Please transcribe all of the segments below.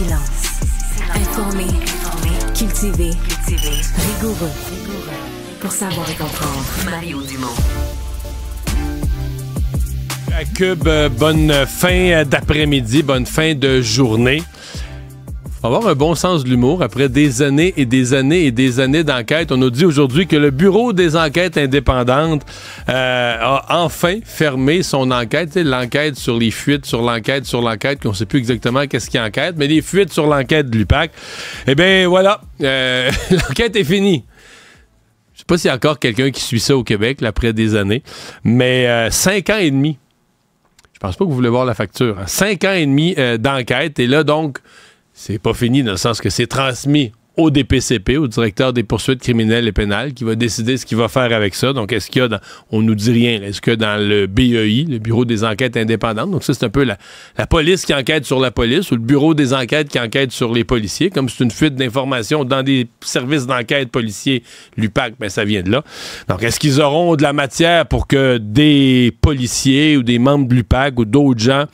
Silence. Informé. Cultivé. Rigoureux. Pour savoir et comprendre. Mario Dumont. À Cube, bonne fin d'après-midi, bonne fin de journée. Faut avoir un bon sens de l'humour après des années et des années et des années d'enquête. On nous dit aujourd'hui que le Bureau des enquêtes indépendantes a enfin fermé son enquête. L'enquête sur les fuites, sur l'enquête, qu'on ne sait plus exactement qu'est-ce qui enquête, mais les fuites sur l'enquête de l'UPAC. Eh bien, voilà, l'enquête est finie. Je sais pas s'il y a encore quelqu'un qui suit ça au Québec, là, après des années, mais 5 ans et demi. Je pense pas que vous voulez voir la facture. 5 ans et demi d'enquête, et là, donc, c'est pas fini dans le sens que c'est transmis au DPCP, au directeur des poursuites criminelles et pénales, qui va décider ce qu'il va faire avec ça. Donc, est-ce qu'il y a on nous dit rien, est-ce que dans le BEI, le Bureau des enquêtes indépendantes, donc ça, c'est un peu la police qui enquête sur la police, ou le Bureau des enquêtes qui enquête sur les policiers, comme c'est une fuite d'informations dans des services d'enquête policiers, l'UPAC, ben ça vient de là. Donc, est-ce qu'ils auront de la matière pour que des policiers ou des membres de l'UPAC ou d'autres gens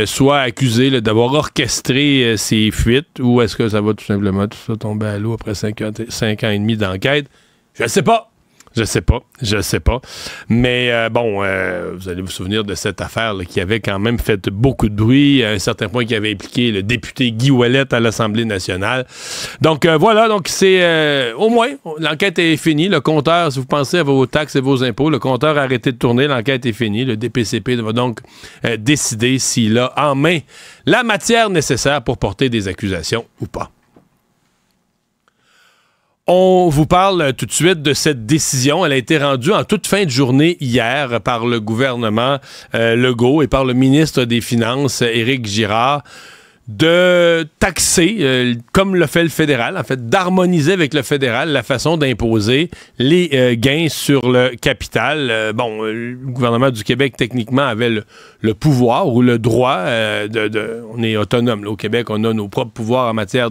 soit accusé d'avoir orchestré ces fuites, ou est-ce que ça va tout simplement tout ça tomber à l'eau après 5 ans et demi d'enquête? Je sais pas. Mais vous allez vous souvenir de cette affaire là, qui avait quand même fait beaucoup de bruit, à un certain point qui avait impliqué le député Guy Ouellet à l'Assemblée nationale. Donc voilà, donc c'est au moins, l'enquête est finie. Le compteur, si vous pensez à vos taxes et vos impôts, le compteur a arrêté de tourner, l'enquête est finie. Le DPCP va donc décider s'il a en main la matière nécessaire pour porter des accusations ou pas. On vous parle tout de suite de cette décision. Elle a été rendue en toute fin de journée hier par le gouvernement Legault et par le ministre des Finances, Éric Girard, de taxer, comme le fait le fédéral, en fait, d'harmoniser avec le fédéral la façon d'imposer les gains sur le capital. Le gouvernement du Québec, techniquement, avait le pouvoir ou le droit on est autonome. Là, au Québec, on a nos propres pouvoirs en matière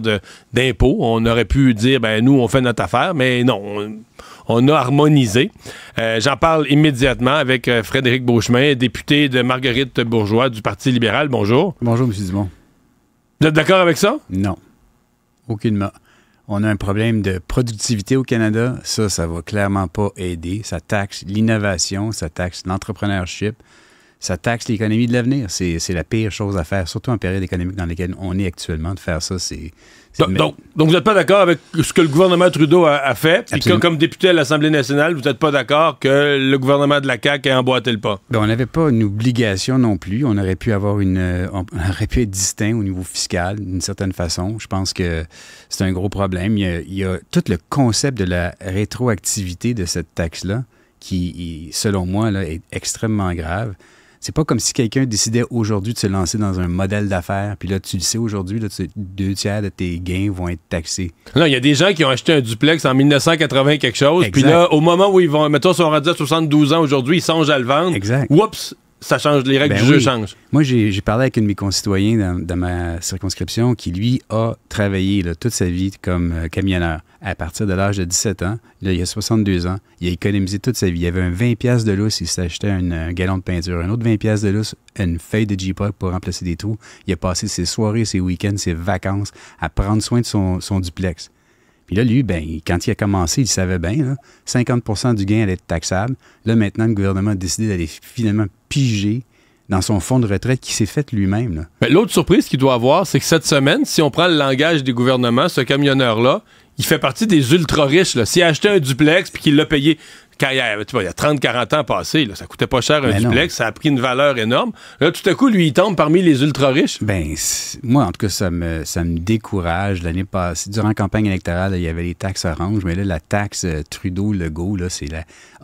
d'impôts. On aurait pu dire, nous, on fait notre affaire, mais non, on a harmonisé. J'en parle immédiatement avec Frédéric Beauchemin, député de Marguerite Bourgeois du Parti libéral. Bonjour. Bonjour, M. Dumont. Vous êtes d'accord avec ça? Non. Aucunement. On a un problème de productivité au Canada. Ça va clairement pas aider. Ça taxe l'innovation, ça taxe l'entrepreneurship, ça taxe l'économie de l'avenir. C'est la pire chose à faire, surtout en période économique dans laquelle on est actuellement. De faire ça, c'est donc, vous n'êtes pas d'accord avec ce que le gouvernement Trudeau a fait, puis comme député à l'Assemblée nationale, vous n'êtes pas d'accord que le gouvernement de la CAQ ait emboîté le pas? On n'avait pas une obligation non plus. On aurait pu avoir on aurait pu être distinct au niveau fiscal d'une certaine façon. Je pense que c'est un gros problème. Il y a tout le concept de la rétroactivité de cette taxe-là qui, selon moi, là, est extrêmement grave. C'est pas comme si quelqu'un décidait aujourd'hui de se lancer dans un modèle d'affaires, puis là, tu le sais aujourd'hui, 2 tiers de tes gains vont être taxés. Non, il y a des gens qui ont acheté un duplex en 1980 quelque chose, puis là, au moment où ils vont, mettons, sont rendus à 72 ans aujourd'hui, ils songent à le vendre. Exact. Oups! Ça change, les règles du jeu changent. Moi, j'ai parlé avec un de mes concitoyens dans ma circonscription qui, lui, a travaillé toute sa vie comme camionneur. À partir de l'âge de 17 ans, là, il a 62 ans, il a économisé toute sa vie. Il avait un 20$ de lousse, il s'achetait un gallon de peinture. Un autre 20$ de lousse, une feuille de J-Pop pour remplacer des trous. Il a passé ses soirées, ses week-ends, ses vacances à prendre soin de son duplex. Puis là, lui, quand il a commencé, il savait bien, là, 50% du gain allait être taxable. Là, maintenant, le gouvernement a décidé d'aller finalement piger dans son fonds de retraite qui s'est fait lui-même. Là. Mais l'autre surprise qu'il doit avoir, c'est que cette semaine, si on prend le langage des gouvernements, ce camionneur-là, il fait partie des ultra-riches. S'il a acheté un duplex puis qu'il l'a payé... Quand il y a 30-40 ans passés, là, ça coûtait pas cher un duplex, ça a pris une valeur énorme. Là, tout à coup, lui, il tombe parmi les ultra-riches. Moi, en tout cas, ça me décourage. L'année passée, durant la campagne électorale, il y avait les taxes oranges, mais là, la taxe Trudeau-Legault, là,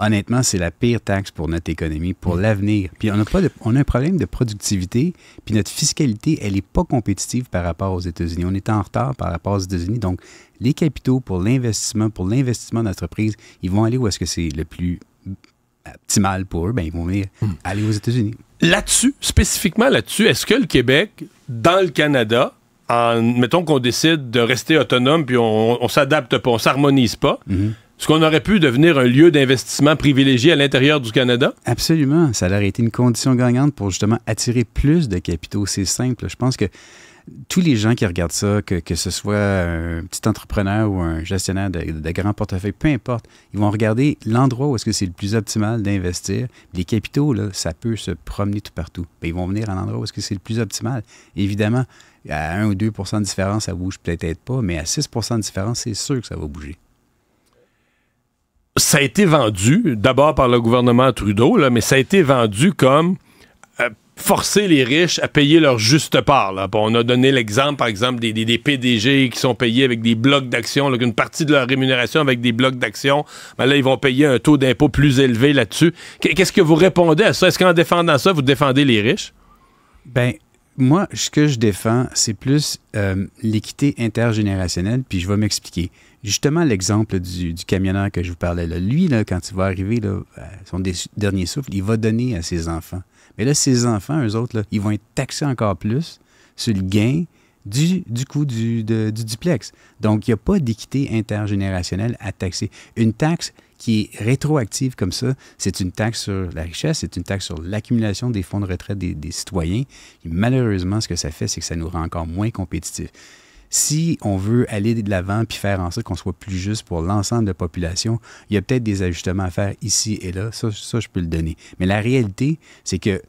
honnêtement, c'est la pire taxe pour notre économie, pour l'avenir. Puis on a un problème de productivité, puis notre fiscalité, elle n'est pas compétitive par rapport aux États-Unis. On est en retard par rapport aux États-Unis, donc les capitaux pour l'investissement d'entreprise, ils vont aller où est-ce que c'est le plus optimal pour eux, ils vont aller aux États-Unis. Là-dessus, spécifiquement là-dessus, est-ce que le Québec, dans le Canada, mettons qu'on décide de rester autonome puis on s'adapte pas, on s'harmonise pas, est-ce qu'on aurait pu devenir un lieu d'investissement privilégié à l'intérieur du Canada? Absolument. Ça aurait été une condition gagnante pour justement attirer plus de capitaux. C'est simple. Je pense que tous les gens qui regardent ça, que ce soit un petit entrepreneur ou un gestionnaire de grands portefeuilles, peu importe, ils vont regarder l'endroit où est-ce que c'est le plus optimal d'investir. Les capitaux, là, ça peut se promener tout partout. Bien, ils vont venir à l'endroit où est-ce que c'est le plus optimal. Évidemment, à 1 ou 2 % de différence, ça bouge peut-être pas, mais à 6 % de différence, c'est sûr que ça va bouger. Ça a été vendu, d'abord par le gouvernement Trudeau, là, mais ça a été vendu comme forcer les riches à payer leur juste part. Là. Bon, on a donné l'exemple, par exemple, des PDG qui sont payés avec des blocs d'actions, là, une partie de leur rémunération avec des blocs d'actions. Ben là, ils vont payer un taux d'impôt plus élevé là-dessus. Qu'est-ce que vous répondez à ça? Est-ce qu'en défendant ça, vous défendez les riches? Ben, moi, ce que je défends, c'est plus l'équité intergénérationnelle, puis je vais m'expliquer. Justement, l'exemple du camionneur que je vous parlais, là, lui, là, quand il va arriver là, à son dernier souffle, il va donner à ses enfants. Mais là, ses enfants, eux autres, là, ils vont être taxés encore plus sur le gain du coût du duplex. Donc, il n'y a pas d'équité intergénérationnelle à taxer. Une taxe qui est rétroactive comme ça, c'est une taxe sur la richesse, c'est une taxe sur l'accumulation des fonds de retraite des citoyens. Et malheureusement, ce que ça fait, c'est que ça nous rend encore moins compétitifs. Si on veut aller de l'avant puis faire en sorte qu'on soit plus juste pour l'ensemble de la population, il y a peut-être des ajustements à faire ici et là. Ça, je peux le donner. Mais la réalité, c'est que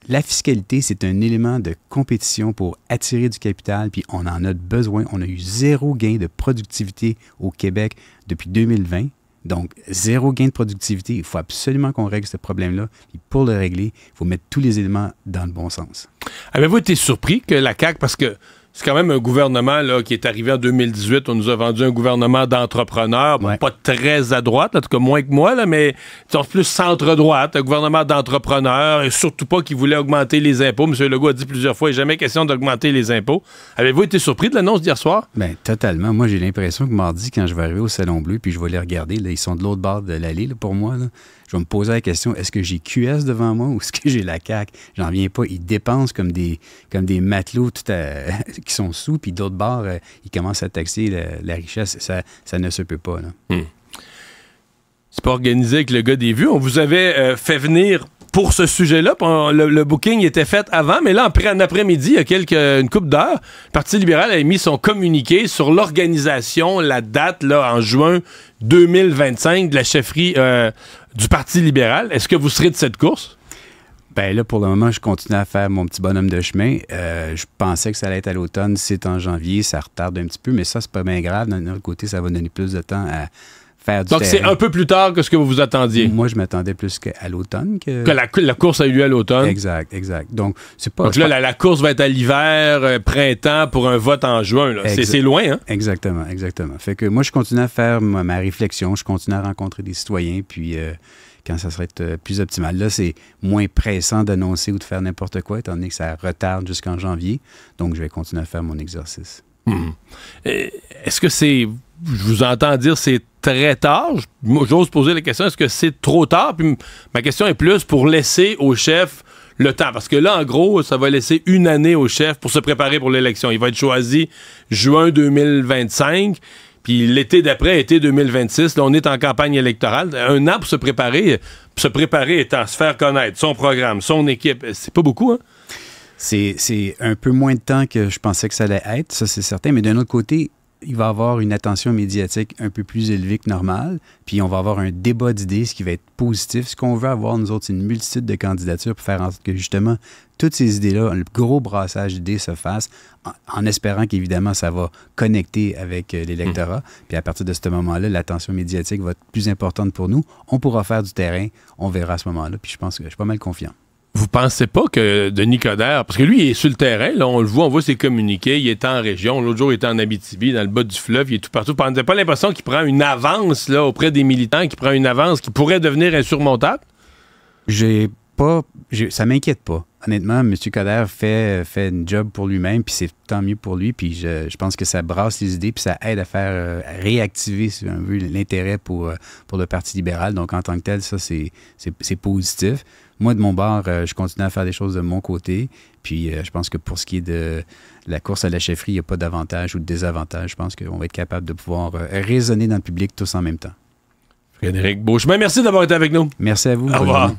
la fiscalité, c'est un élément de compétition pour attirer du capital, puis on en a besoin. On a eu 0 gain de productivité au Québec depuis 2020. Donc, 0 gain de productivité. Il faut absolument qu'on règle ce problème-là. Et pour le régler, il faut mettre tous les éléments dans le bon sens. Avez-vous été surpris que la CAQ, parce que c'est quand même un gouvernement là, qui est arrivé en 2018. On nous a vendu un gouvernement d'entrepreneurs, ouais. Pas très à droite, en tout cas moins que moi, là, mais plus centre-droite, un gouvernement d'entrepreneurs, et surtout pas qui voulait augmenter les impôts. M. Legault a dit plusieurs fois, il n'est jamais question d'augmenter les impôts. Avez-vous été surpris de l'annonce d'hier soir? Bien, totalement. Moi, j'ai l'impression que mardi, quand je vais arriver au Salon Bleu, puis je vais les regarder, là, ils sont de l'autre bord de l'allée, là, pour moi, là. Je vais me poser la question, est-ce que j'ai QS devant moi ou est-ce que j'ai la CAQ? J'en viens pas. Ils dépensent comme des matelots qui sont sous, puis d'autre part, ils commencent à taxer la richesse. Ça ne se peut pas. Là. C'est pas organisé avec le gars des vues. On vous avait fait venir pour ce sujet-là. Le booking était fait avant, mais là, en après-midi, il y a une couple d'heures, le Parti libéral a mis son communiqué sur l'organisation, la date, là, en juin 2025, de la chefferie du Parti libéral. Est-ce que vous serez de cette course? Bien là, pour le moment, je continue à faire mon petit bonhomme de chemin. Je pensais que ça allait être à l'automne. C'est en janvier, ça retarde un petit peu, mais ça, c'est pas bien grave. D'un autre côté, ça va donner plus de temps à faire du Donc, terrain. c'est un peu plus tard que ce que vous vous attendiez. Moi, je m'attendais plus qu'à l'automne. Que la course a eu lieu à l'automne. Exact. Donc, c'est pas... Donc là, la course va être à l'hiver, printemps, pour un vote en juin. Là. C'est loin, hein? Exactement. Fait que moi, je continue à faire ma réflexion. Je continue à rencontrer des citoyens, puis... quand ça serait plus optimal. Là, c'est moins pressant d'annoncer ou de faire n'importe quoi, étant donné que ça retarde jusqu'en janvier. Donc, je vais continuer à faire mon exercice. Est-ce que c'est... Je vous entends dire c'est très tard. Moi, j'ose poser la question, est-ce que c'est trop tard? Puis ma question est plus pour laisser au chef le temps. Parce que là, en gros, ça va laisser une année au chef pour se préparer pour l'élection. Il va être choisi juin 2025. Puis l'été d'après, été 2026, là, on est en campagne électorale. Un an pour se préparer étant se faire connaître, son programme, son équipe, c'est pas beaucoup, hein? C'est un peu moins de temps que je pensais que ça allait être, ça c'est certain. Mais d'un autre côté, il va y avoir une attention médiatique un peu plus élevée que normal. Puis on va avoir un débat d'idées, ce qui va être positif. Ce qu'on veut avoir, nous autres, c'est une multitude de candidatures pour faire en sorte que, justement, toutes ces idées-là, le gros brassage d'idées se fasse en espérant qu'évidemment, ça va connecter avec l'électorat. Puis à partir de ce moment-là, l'attention médiatique va être plus importante pour nous. On pourra faire du terrain. On verra à ce moment-là. Puis je pense que je suis pas mal confiant. Vous pensez pas que Denis Coderre, parce que lui, il est sur le terrain, là, on le voit, on voit ses communiqués, il est en région, l'autre jour, il était en Abitibi, dans le bas du fleuve, il est tout partout. Vous n'avez pas l'impression qu'il prend une avance là, auprès des militants, qu'il prend une avance qui pourrait devenir insurmontable? Ça m'inquiète pas. Honnêtement, M. Coderre fait une job pour lui-même, puis c'est tant mieux pour lui, puis je pense que ça brasse les idées, puis ça aide à faire réactiver, si on veut, l'intérêt pour le Parti libéral. Donc, en tant que tel, ça, c'est positif. Moi, de mon bord, je continue à faire des choses de mon côté, puis je pense que pour ce qui est de la course à la chefferie, il n'y a pas d'avantage ou de désavantage. Je pense qu'on va être capable de pouvoir raisonner dans le public tous en même temps. Frédéric Beauchemin, merci d'avoir été avec nous. Merci à vous. Au revoir.